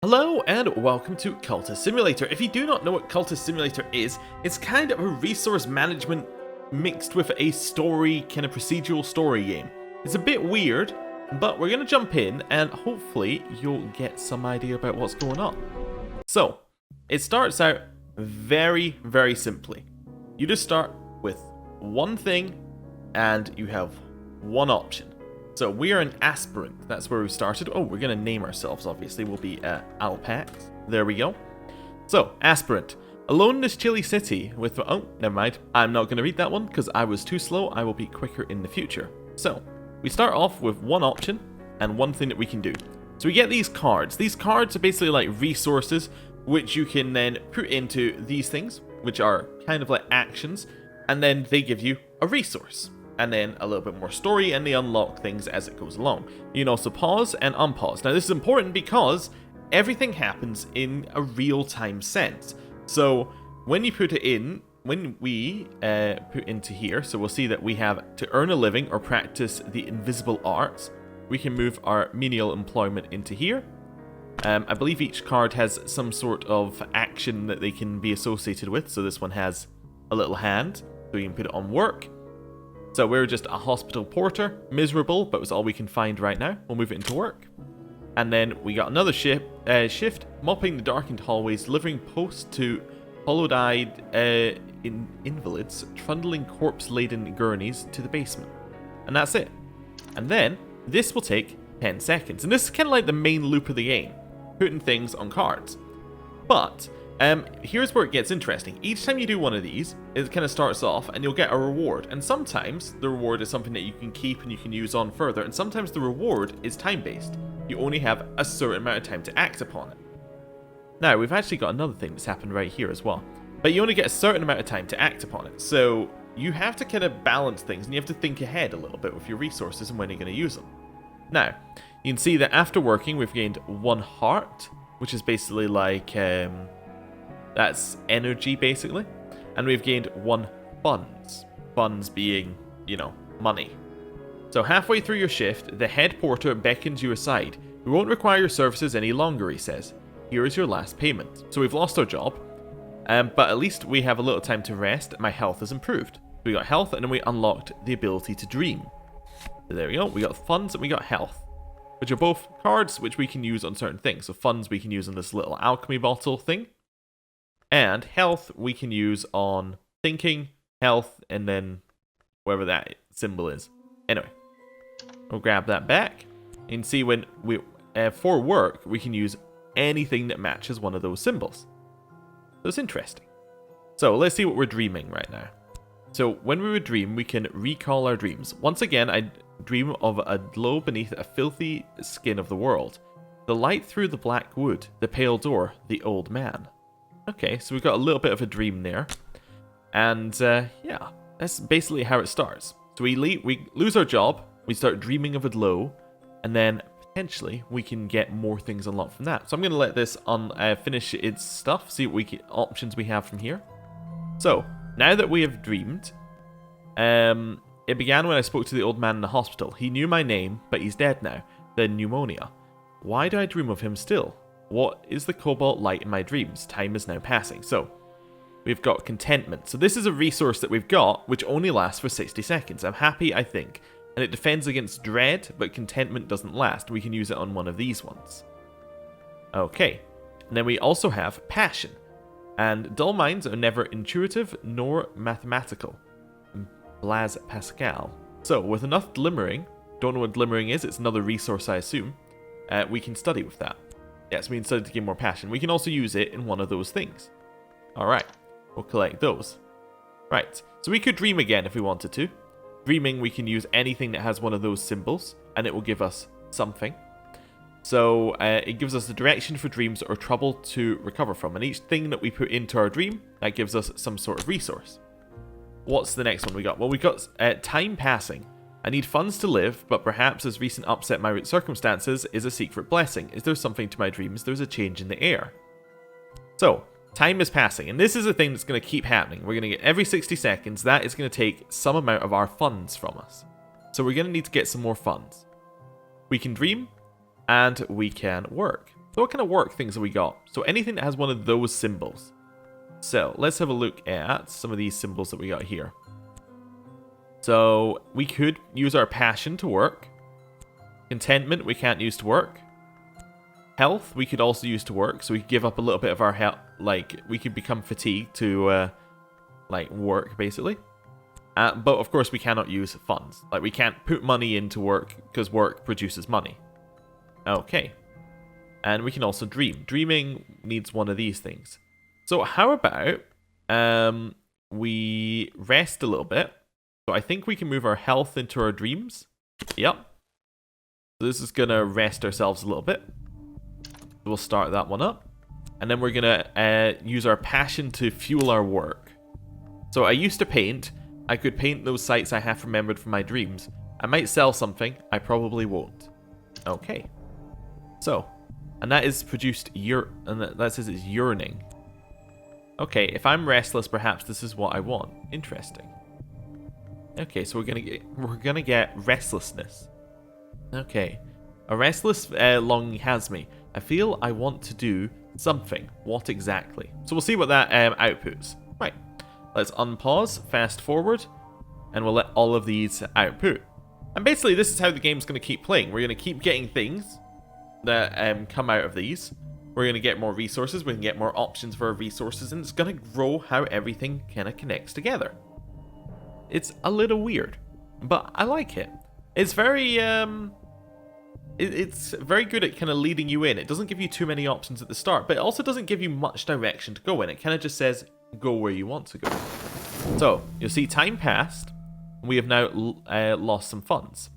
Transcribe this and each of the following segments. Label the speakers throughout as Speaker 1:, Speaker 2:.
Speaker 1: Hello and welcome to Cultist Simulator. If you do not know what Cultist Simulator is, it's kind of a resource management mixed with a story, kind of procedural story game. It's a bit weird, but we're going to jump in and hopefully you'll get some idea about what's going on. So, it starts out very, very simply. You just start with one thing and you have one option. So we are an aspirant, that's where we started. Oh, we're going to name ourselves, obviously. We'll be Alpax. There we go. So, aspirant. Alone in this chilly city with... Oh, never mind. I'm not going to read that one because I was too slow. I will be quicker in the future. So, we start off with one option and one thing that we can do. So we get these cards. These cards are basically like resources which you can then put into these things, which are kind of like actions, and then they give you a resource. And then a little bit more story, and they unlock things as it goes along. You can also pause and unpause. Now this is important because everything happens in a real-time sense. So when you put it in, when we put into here, so we'll see that we have to earn a living or practice the invisible arts. We can move our menial employment into here. I believe each card has some sort of action that they can be associated with. So this one has a little hand, so you can put it on work. So we're just a hospital porter, miserable, but it's all we can find right now. We'll move it into work. And then we got another shift, mopping the darkened hallways, delivering posts to hollow-eyed invalids, trundling corpse-laden gurneys to the basement. And that's it. And then, this will take 10 seconds. And this is kind of like the main loop of the game, putting things on cards. But... here's where it gets interesting. Each time you do one of these, it kind of starts off and you'll get a reward. And sometimes the reward is something that you can keep and you can use on further. And sometimes the reward is time-based. You only have a certain amount of time to act upon it. Now, we've actually got another thing that's happened right here as well. But you only get a certain amount of time to act upon it. So you have to kind of balance things and you have to think ahead a little bit with your resources and when you're going to use them. Now, you can see that after working, we've gained 1 heart, which is basically like... that's energy, basically. And we've gained 1 funds. Funds being, you know, money. So halfway through your shift, the head porter beckons you aside. We won't require your services any longer, he says. Here is your last payment. So we've lost our job. But at least we have a little time to rest. My health has improved. We got health and then we unlocked the ability to dream. So there we go. We got funds and we got health, which are both cards which we can use on certain things. So funds we can use on this little alchemy bottle thing. And health we can use on thinking, health, and then whatever that symbol is. Anyway, we'll grab that back. You can see when we, for work, we can use anything that matches one of those symbols. So it's interesting. So let's see what we're dreaming right now. So when we would dream, we can recall our dreams. Once again, I dream of a glow beneath a filthy skin of the world. The light through the black wood, the pale door, the old man. Okay, so we've got a little bit of a dream there. And, yeah, that's basically how it starts. So we lose our job, we start dreaming of a glow, and then potentially we can get more things unlocked from that. So I'm going to let this finish its stuff, see what options we have from here. So, now that we have dreamed, it began when I spoke to the old man in the hospital. He knew my name, but he's dead now. The pneumonia. Why do I dream of him still? What is the cobalt light in my dreams? Time is now passing. So, we've got contentment. So this is a resource that we've got, which only lasts for 60 seconds. I'm happy, I think. And it defends against dread, but contentment doesn't last. We can use it on one of these ones. Okay. And then we also have passion. And dull minds are never intuitive nor mathematical. Blaise Pascal. So, with enough glimmering, don't know what glimmering is, it's another resource I assume, we can study with that. Yes, we can study to gain more passion. We can also use it in one of those things. Alright, we'll collect those. Right, so we could dream again if we wanted to. Dreaming, we can use anything that has one of those symbols, and it will give us something. So, it gives us the direction for dreams or trouble to recover from. And each thing that we put into our dream, that gives us some sort of resource. What's the next one we got? Well, we got time passing. I need funds to live, but perhaps as recent upset my circumstances is a secret blessing. Is there something to my dreams? There's a change in the air. So, time is passing, and this is a thing that's going to keep happening. We're going to get every 60 seconds, that is going to take some amount of our funds from us. So we're going to need to get some more funds. We can dream, and we can work. So what kind of work things have we got? So anything that has one of those symbols. So let's have a look at some of these symbols that we got here. So we could use our passion to work. Contentment we can't use to work. Health we could also use to work. So we could give up a little bit of our health. Like we could become fatigued to like work basically. But of course we cannot use funds. Like we can't put money into work because work produces money. Okay. And we can also dream. Dreaming needs one of these things. So how about we rest a little bit. So I think we can move our health into our dreams. Yep. So this is going to rest ourselves a little bit. We'll start that one up. And then we're going to use our passion to fuel our work. So I used to paint. I could paint those sites I have remembered from my dreams. I might sell something. I probably won't. Okay. So, and that is produced and that says it's yearning. Okay, if I'm restless, perhaps this is what I want. Interesting. Okay, so we're gonna get restlessness. Okay, a restless longing has me. I feel I want to do something. What exactly? So we'll see what that outputs. Right. Let's unpause, fast forward, and we'll let all of these output. And basically, this is how the game's going to keep playing. We're going to keep getting things that come out of these. We're going to get more resources. We can get more options for our resources, and it's going to grow how everything kind of connects together. It's a little weird, but I like it. It's very it's very good at kind of leading you in. It doesn't give you too many options at the start, but it also doesn't give you much direction to go in. It kind of just says, go where you want to go. So, you'll see time passed. We have now lost some funds.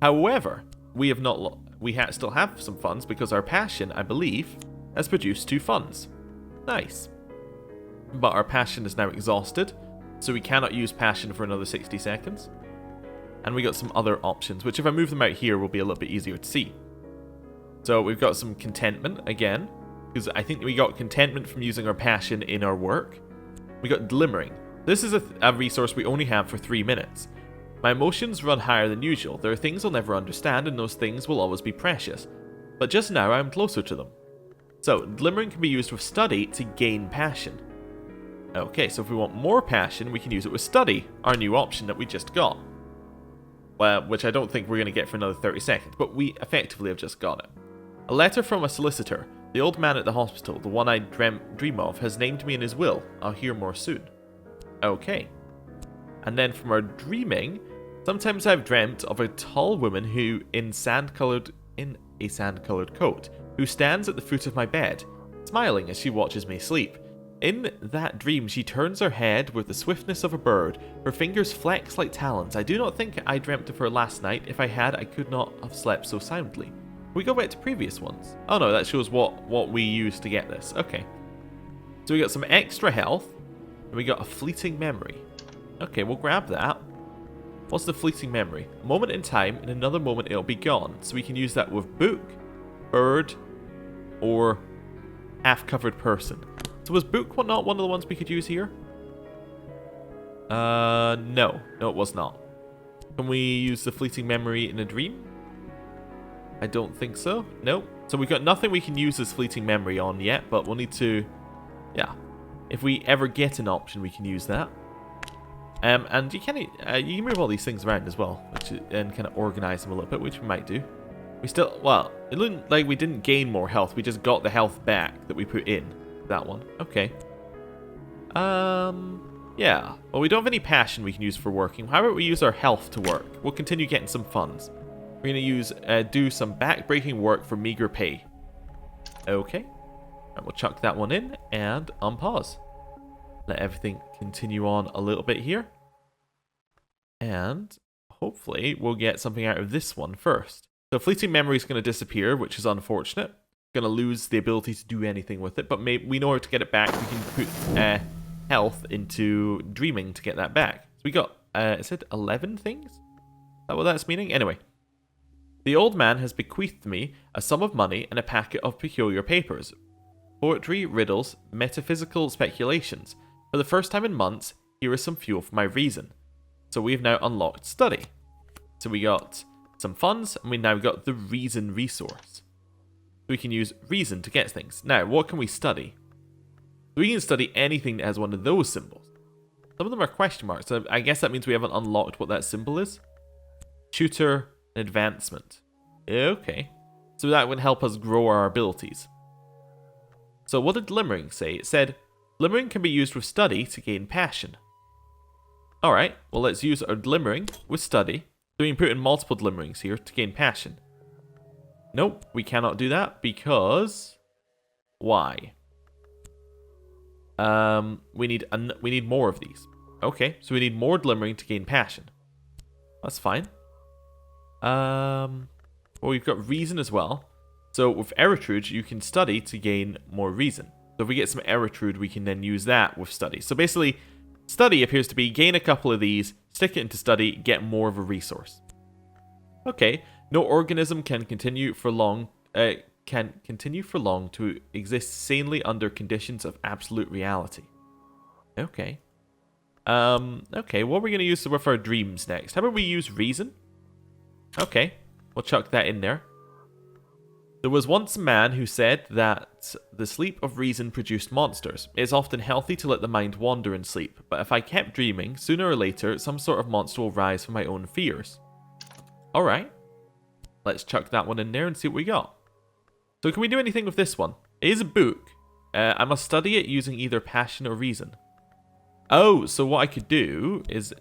Speaker 1: However, we have not. Still have some funds because our passion, I believe, has produced 2 funds. Nice. But our passion is now exhausted, so we cannot use passion for another 60 seconds. And we got some other options, which if I move them out here will be a little bit easier to see. So we've got some contentment again, because I think we got contentment from using our passion in our work. We got glimmering. This is a resource we only have for 3 minutes. My emotions run higher than usual. There are things I'll never understand, and those things will always be precious. But just now I'm closer to them. So, glimmering can be used with study to gain passion. Okay, so if we want more passion, we can use it with study, our new option that we just got. Well, which I don't think we're going to get for another 30 seconds, but we effectively have just got it. A letter from a solicitor. The old man at the hospital, the one I dream of, has named me in his will. I'll hear more soon. Okay. And then from our dreaming, sometimes I've dreamt of a tall woman who, in a sand-colored coat, who stands at the foot of my bed, smiling as she watches me sleep. In that dream, she turns her head with the swiftness of a bird. Her fingers flex like talons. I do not think I dreamt of her last night. If I had, I could not have slept so soundly. We go back to previous ones. Oh no, that shows what we used to get this. Okay. So we got some extra health, and we got a fleeting memory. Okay, we'll grab that. What's the fleeting memory? A moment in time, in another moment it'll be gone. So we can use that with book, bird, or half-covered person. So was book not one of the ones we could use here? No. No, it was not. Can we use the fleeting memory in a dream? I don't think so. No. So we've got nothing we can use this fleeting memory on yet, but we'll need to... Yeah. If we ever get an option, we can use that. And you can move all these things around as well, and kind of organize them a little bit, which we might do. We still... Well, it looked like we didn't gain more health. We just got the health back that we put in. That one. Okay. Yeah. Well, we don't have any passion we can use for working. How about we use our health to work? We'll continue getting some funds. We're going to do some back-breaking work for meager pay. Okay. Right, we'll chuck that one in and unpause. Let everything continue on a little bit here. And hopefully we'll get something out of this one first. So fleeting memory is going to disappear, which is unfortunate. Going to lose the ability to do anything with it, but maybe we know how to get it back. We can put health into dreaming to get that back. So we got, it said 11 things? Is that what that's meaning? Anyway. The old man has bequeathed me a sum of money and a packet of peculiar papers. Poetry, riddles, metaphysical speculations. For the first time in months, here is some fuel for my reason. So we've now unlocked study. So we got some funds, and we now got the reason resource. we can use reason to get things. Now, what can we study? We can study anything that has one of those symbols. Some of them are question marks, so I guess that means we haven't unlocked what that symbol is. Tutor advancement. Okay. So that would help us grow our abilities. So what did Glimmering say? It said, Glimmering can be used with study to gain passion. Alright, well let's use our Glimmering with study. So we can put in multiple Glimmerings here to gain passion. Nope, we cannot do that because... Why? We need more of these. Okay, so we need more Glimmering to gain passion. That's fine. Well, we've got reason as well. So with Eritrude, you can study to gain more reason. So if we get some Eritrude, we can then use that with study. So basically, study appears to be gain a couple of these, stick it into study, get more of a resource. Okay, no organism can continue for long to exist sanely under conditions of absolute reality. Okay. Okay, what are we going to use with our dreams next? How about we use reason? Okay, we'll chuck that in there. There was once a man who said that the sleep of reason produced monsters. It is often healthy to let the mind wander in sleep, but if I kept dreaming, sooner or later, some sort of monster will rise from my own fears. Alright. Let's chuck that one in there and see what we got. So can we do anything with this one? It is a book. I must study it using either passion or reason. Oh, so what I could do is...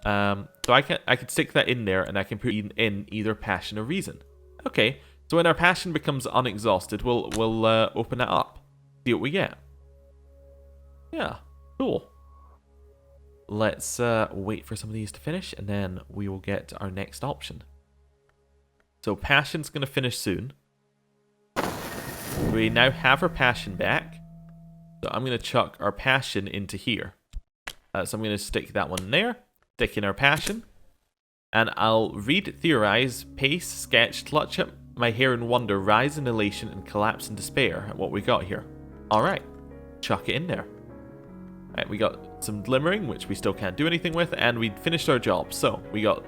Speaker 1: so I could stick that in there and I can put in either passion or reason. Okay, so when our passion becomes unexhausted, we'll open that up. See what we get. Yeah, cool. Let's wait for some of these to finish and then we will get our next option. So passion's going to finish soon. We now have our passion back. So I'm going to chuck our passion into here. So I'm going to stick that one there. Stick in our passion. And I'll read, theorize, pace, sketch, clutch at my hair in wonder, rise in elation, and collapse in despair at what we got here. Alright. Chuck it in there. Alright, we got some glimmering, which we still can't do anything with, and we finished our job. So, we got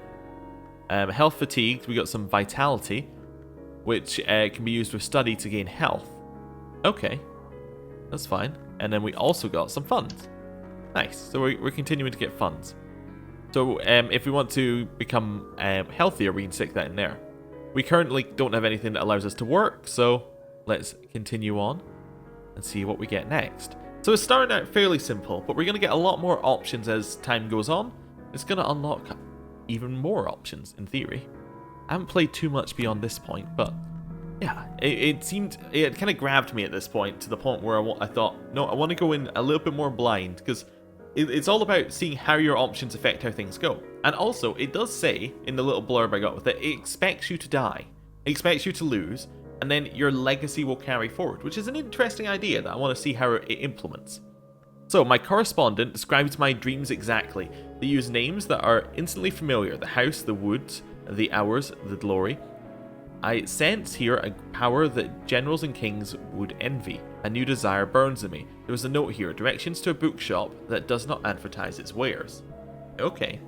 Speaker 1: health fatigued, we got some vitality, which can be used with study to gain health. Okay. That's fine. And then we also got some funds. Nice. So we're continuing to get funds. So if we want to become healthier, we can stick that in there. We currently don't have anything that allows us to work, so let's continue on and see what we get next. So it's starting out fairly simple, but we're going to get a lot more options as time goes on. It's going to unlock even more options, in theory. I haven't played too much beyond this point, but yeah, it kind of grabbed me at this point, to the point where I thought, no, I want to go in a little bit more blind, because it's all about seeing how your options affect how things go. And also, it does say, in the little blurb I got with it, it expects you to die. It expects you to lose, and then your legacy will carry forward, which is an interesting idea that I want to see how it implements. So, my correspondent describes my dreams exactly. They use names that are instantly familiar. The house, the woods, the hours, the glory. I sense here a power that generals and kings would envy. A new desire burns in me. There was a note here, directions to a bookshop that does not advertise its wares. Okay.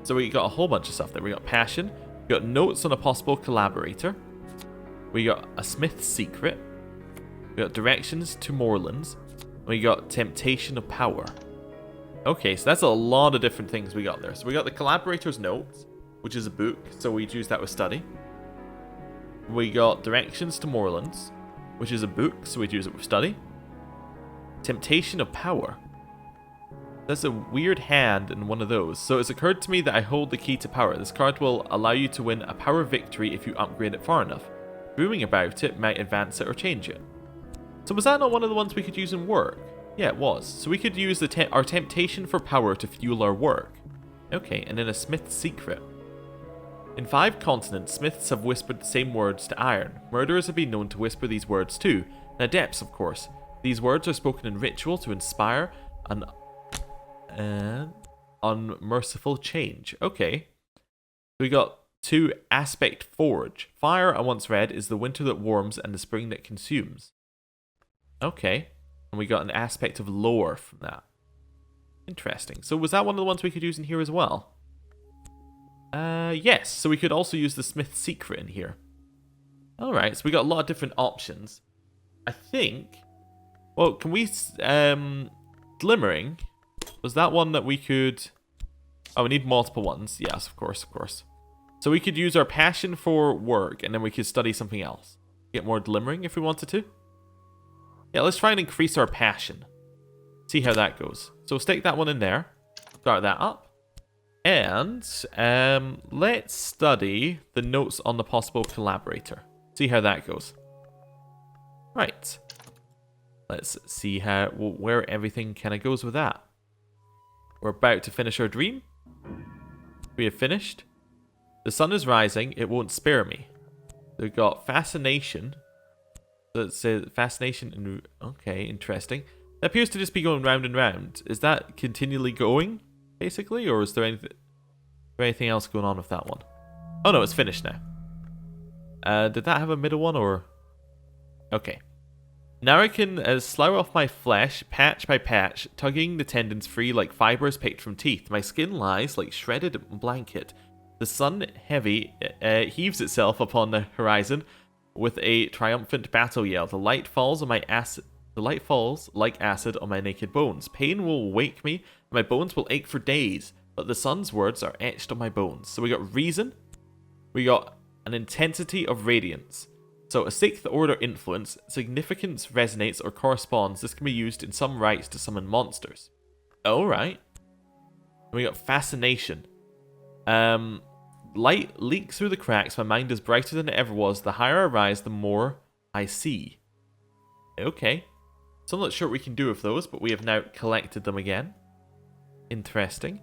Speaker 1: So we got a whole bunch of stuff there. We got passion. We got notes on a possible collaborator. We got a smith's secret. We got directions to moorlands. We got temptation of power. Okay, so that's a lot of different things we got there. So we got the collaborator's notes, which is a book, so we'd use that with study. We got directions to moorlands, which is a book, so we'd use it with study. Temptation of power. That's a weird hand in one of those. So it's occurred to me that I hold the key to power. This card will allow you to win a power victory if you upgrade it far enough. Dreaming about it might advance it or change it. So was that not one of the ones we could use in work? Yeah, it was. So we could use our temptation for power to fuel our work. Okay, and then a smith's secret. In 5 continents, smiths have whispered the same words to iron. Murderers have been known to whisper these words too. And adepts, of course. These words are spoken in ritual to inspire an unmerciful change. Okay. We got 2 aspect forge. Fire, I once read, is the winter that warms and the spring that consumes. Okay. And we got an aspect of lore from that. Interesting. So was that one of the ones we could use in here as well? Yes. So we could also use the smith's secret in here. Alright, so we got a lot of different options. I think... Well, can we... Glimmering? Was that one that we could... Oh, we need multiple ones. Yes, of course, of course. So we could use our passion for work, and then we could study something else. Get more glimmering if we wanted to. Yeah, let's try and increase our passion. See how that goes. So stick that one in there. Start that up. And let's study the notes on the possible collaborator. See how that goes. Right. Let's see how where everything kind of goes with that. We're about to finish our dream. We have finished. The sun is rising. It won't spare me. We've got fascination. So it says fascination. And okay, interesting. That appears to just be going round and round. Is that continually going, basically, or is there anything else going on with that one? Oh no, it's finished now. Did that have a middle one, or? Okay. Now I can slough off my flesh, patch by patch, tugging the tendons free like fibers picked from teeth. My skin lies like shredded blanket. The sun, heavy, heaves itself upon the horizon with a triumphant battle yell. The light falls on my acid. The light falls like acid on my naked bones. Pain will wake me. My bones will ache for days, but the sun's words are etched on my bones. So we got reason. We got an intensity of radiance. So a sixth order influence, significance resonates or corresponds. This can be used in some rites to summon monsters. Alright. We got fascination. Light leaks through the cracks. My mind is brighter than it ever was. The higher I rise, the more I see. Okay. So I'm not sure what we can do with those, but we have now collected them again. Interesting.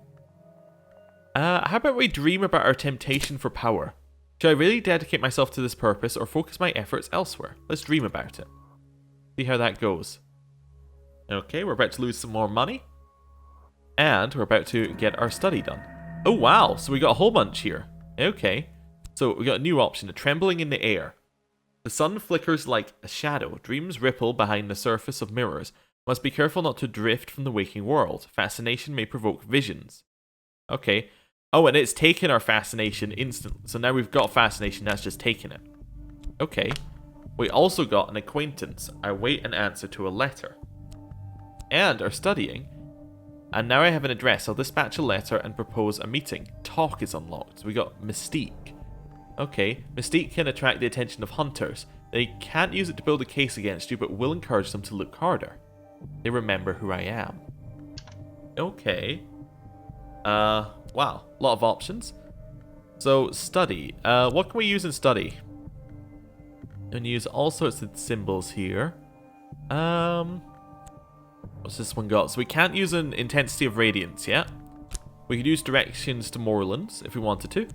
Speaker 1: How about we dream about our temptation for power? Should I really dedicate myself to this purpose or focus my efforts elsewhere? Let's dream about it. See how that goes. Okay, we're about to lose some more money. And we're about to get our study done. Oh wow, so we got a whole bunch here. Okay. So we got a new option, a trembling in the air. The sun flickers like a shadow. Dreams ripple behind the surface of mirrors. Must be careful not to drift from the waking world. Fascination may provoke visions. Okay. Oh, and it's taken our fascination instantly. So now we've got fascination, that's just taken it. Okay. We also got an acquaintance. I wait an answer to a letter. And are studying. And now I have an address. I'll dispatch a letter and propose a meeting. Talk is unlocked. So we got mystique. Okay, mystique can attract the attention of hunters. They can't use it to build a case against you, but will encourage them to look harder. They remember who I am. Okay. Wow, a lot of options. So, study. What can we use in study? And use all sorts of symbols here. What's this one got? So we can't use an intensity of radiance yet. We could use directions to moorlands if we wanted to.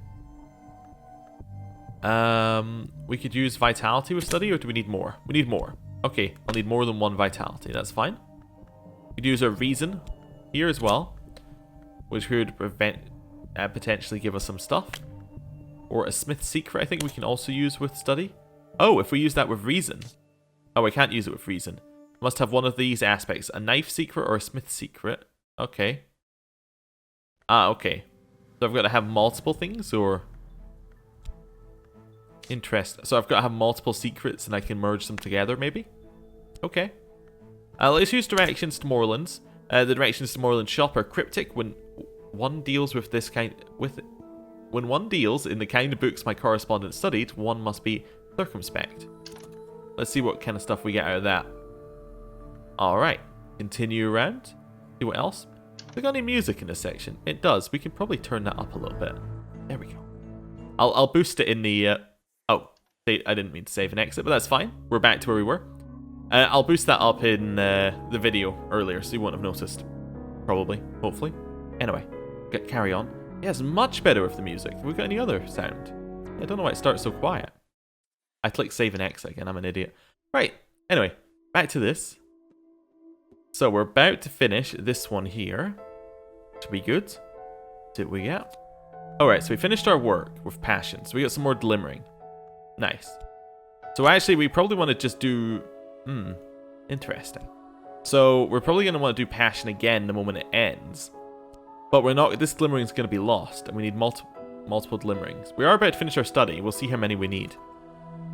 Speaker 1: We could use vitality with study, or do we need more? We need more. Okay, I'll need more than one vitality. That's fine. We could use a reason here as well, which would potentially give us some stuff. Or a smith's secret, I think we can also use with study. Oh, if we use that with reason. Oh, I can't use it with reason. Must have one of these aspects. A knife secret or a smith's secret. Okay. Okay. So I've got to have multiple things, or... Interesting. So I've got to have multiple secrets and I can merge them together, maybe? Okay. Let's use directions to moorlands. The directions to moorland shop are cryptic. When one deals with this kind... When one deals in the kind of books my correspondent studied, one must be circumspect. Let's see what kind of stuff we get out of that. Alright. Continue around. See what else? Has it got any music in this section? It does. We can probably turn that up a little bit. There we go. I'll boost it in the... Oh, I didn't mean to save and exit, but that's fine. We're back to where we were. I'll boost that up in the video earlier, so you won't have noticed. Probably. Hopefully. Anyway, carry on. Yeah, it's much better with the music. Have we got any other sound? I don't know why it starts so quiet. I clicked save and exit again. I'm an idiot. Right. Anyway, back to this. So we're about to finish this one here. Should be good. See what we get. Alright, so we finished our work with passion. So we got some more glimmering. Nice. So actually, we probably want to just do... interesting. So we're probably going to want to do passion again the moment it ends. But we're not... This glimmering is going to be lost. And we need multiple glimmerings. We are about to finish our study. We'll see how many we need.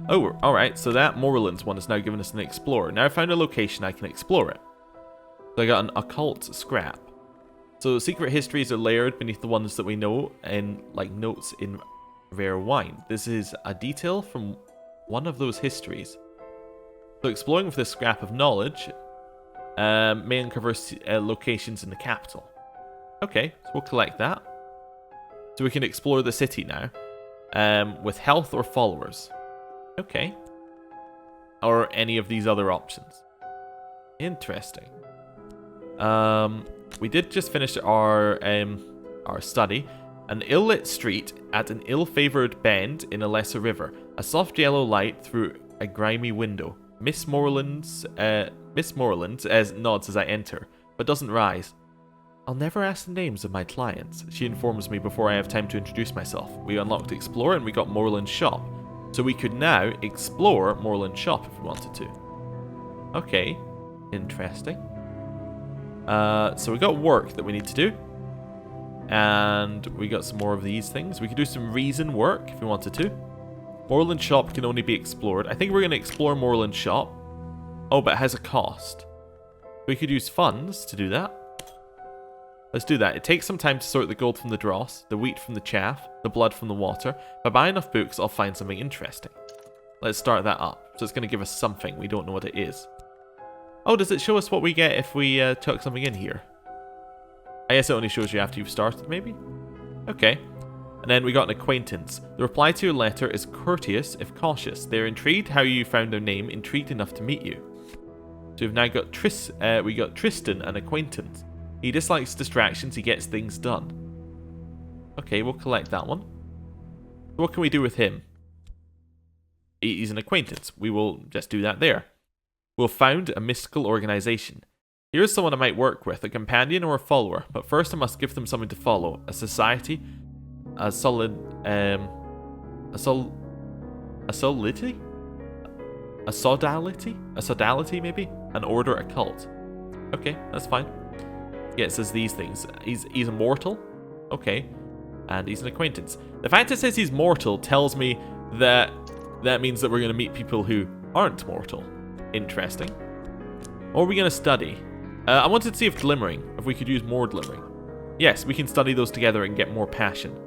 Speaker 1: Oh, alright, so that Moorlands one has now given us an explorer. Now I found a location, I can explore it. So I got an occult scrap. So secret histories are layered beneath the ones that we know in, like, notes in rare wine. This is a detail from one of those histories. So exploring with this scrap of knowledge may uncover locations in the capital. Okay, so we'll collect that. So we can explore the city now with health or followers. Okay. Or any of these other options. Interesting. We did just finish our study. An ill-lit street at an ill-favoured bend in a lesser river. A soft yellow light through a grimy window. Miss Moorlands nods as I enter, but doesn't rise. I'll never ask the names of my clients, she informs me before I have time to introduce myself. We unlocked Explore and we got Moorland's shop. So we could now explore Moorland's shop if we wanted to. Okay, interesting. So we got work that we need to do. And we got some more of these things. We could do some reason work if we wanted to. Moorland's shop can only be explored. I think we're going to explore Moorland's shop. Oh, but it has a cost. We could use funds to do that. Let's do that. It takes some time to sort the gold from the dross, the wheat from the chaff, the blood from the water. If I buy enough books, I'll find something interesting. Let's start that up. So it's going to give us something. We don't know what it is. Oh, does it show us what we get if we tuck something in here? I guess it only shows you after you've started, maybe? Okay. And then we got an acquaintance. The reply to your letter is courteous, if cautious. They're intrigued how you found their name, intrigued enough to meet you. So we've now got we got Tristan, an acquaintance. He dislikes distractions, he gets things done. Okay, we'll collect that one. So what can we do with him? He's an acquaintance. We will just do that there. We'll found a mystical organization. Here's someone I might work with, a companion or a follower, but first I must give them something to follow. A society, a solidity, a sodality maybe? An order, a cult. Okay, that's fine. Yeah, it says these things. He's immortal. Okay. And he's an acquaintance. The fact it says he's mortal tells me that that means that we're going to meet people who aren't mortal. Interesting. What are we going to study? I wanted to see if we could use more glimmering. Yes, we can study those together and get more passion.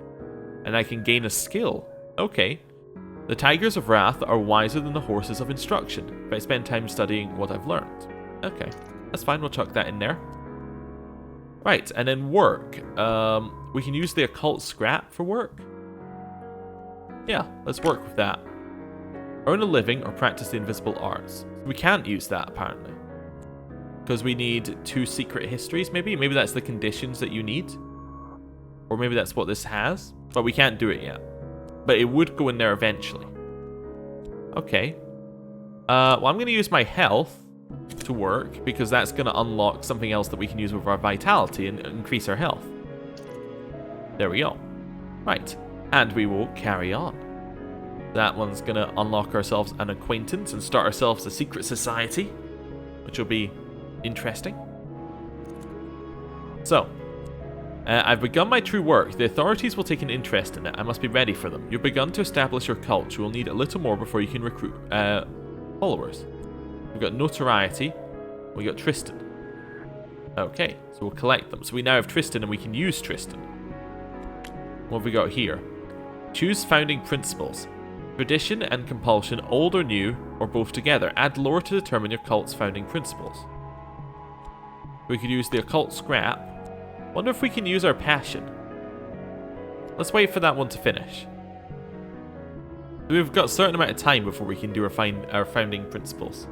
Speaker 1: And I can gain a skill. Okay. The tigers of wrath are wiser than the horses of instruction. If I spend time studying what I've learned. Okay. That's fine, we'll chuck that in there. Right, and then work. We can use the occult scrap for work. Yeah, let's work with that. Earn a living or practice the invisible arts. We can't use that, apparently. Because we need 2 secret histories, maybe? Maybe that's the conditions that you need. Or maybe that's what this has. But we can't do it yet. But it would go in there eventually. Okay. Well, I'm going to use my health to work, because that's going to unlock something else that we can use with our vitality and increase our health. There we go. Right. And we will carry on. That one's going to unlock ourselves an acquaintance and start ourselves a secret society, which will be interesting. So, I've begun my true work. The authorities will take an interest in it. I must be ready for them. You've begun to establish your cult. You will need a little more before you can recruit followers. We've got notoriety. We got Tristan. Okay, so we'll collect them. So we now have Tristan and we can use Tristan. What have we got here? Choose founding principles. Tradition and compulsion, old or new, or both together. Add lore to determine your cult's founding principles. We could use the occult scrap. Wonder if we can use our passion. Let's wait for that one to finish. We've got a certain amount of time before we can do our founding principles.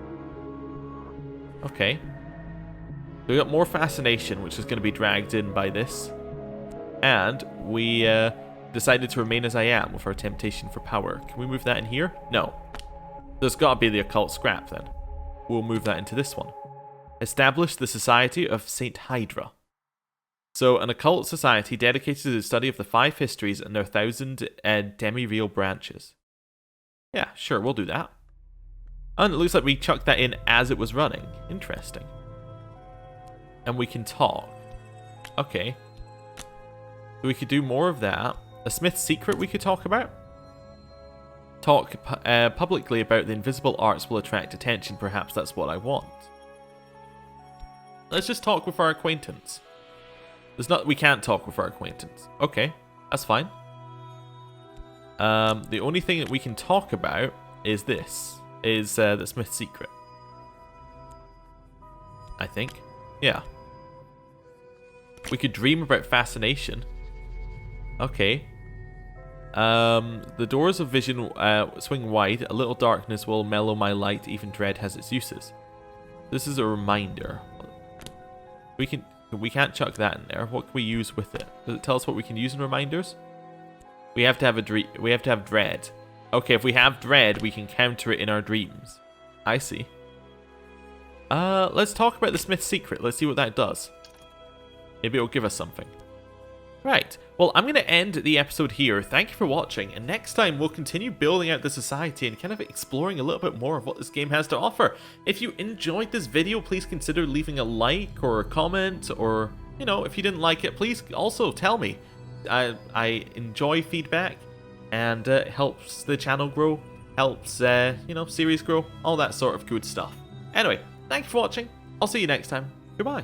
Speaker 1: Okay. We got more fascination, which is going to be dragged in by this. And we decided to remain as I am with our temptation for power. Can we move that in here? No. There's got to be the occult scrap then. We'll move that into this one. Establish the Society of Saint Hydra. So, an occult society dedicated to the study of the 5 histories and their 1,000 demi-real branches. Yeah, sure, we'll do that. And it looks like we chucked that in as it was running. Interesting. And we can talk. Okay. So we could do more of that. A Smith's secret we could talk about. talk publicly about the invisible arts will attract attention. Perhaps that's what I want. Let's just talk with our acquaintance. We can't talk with our acquaintance. Okay, that's fine. The only thing that we can talk about is this. Is the Smith's secret. I think. Yeah. We could dream about fascination. Okay. The doors of vision swing wide. A little darkness will mellow my light. Even dread has its uses. This is a reminder. We can't chuck that in there. What can we use with it? Does it tell us what we can use in reminders? We have to have we have to have dread. Okay, if we have dread, we can counter it in our dreams. I see. Let's talk about the Smith's secret. Let's see what that does. Maybe it'll give us something. Right. Well, I'm going to end the episode here. Thank you for watching, and next time we'll continue building out the society and kind of exploring a little bit more of what this game has to offer. If you enjoyed this video, please consider leaving a like or a comment, or, you know, if you didn't like it, please also tell me. I enjoy feedback, and it helps the channel grow, helps, you know, series grow, all that sort of good stuff. Anyway, thank you for watching. I'll see you next time. Goodbye.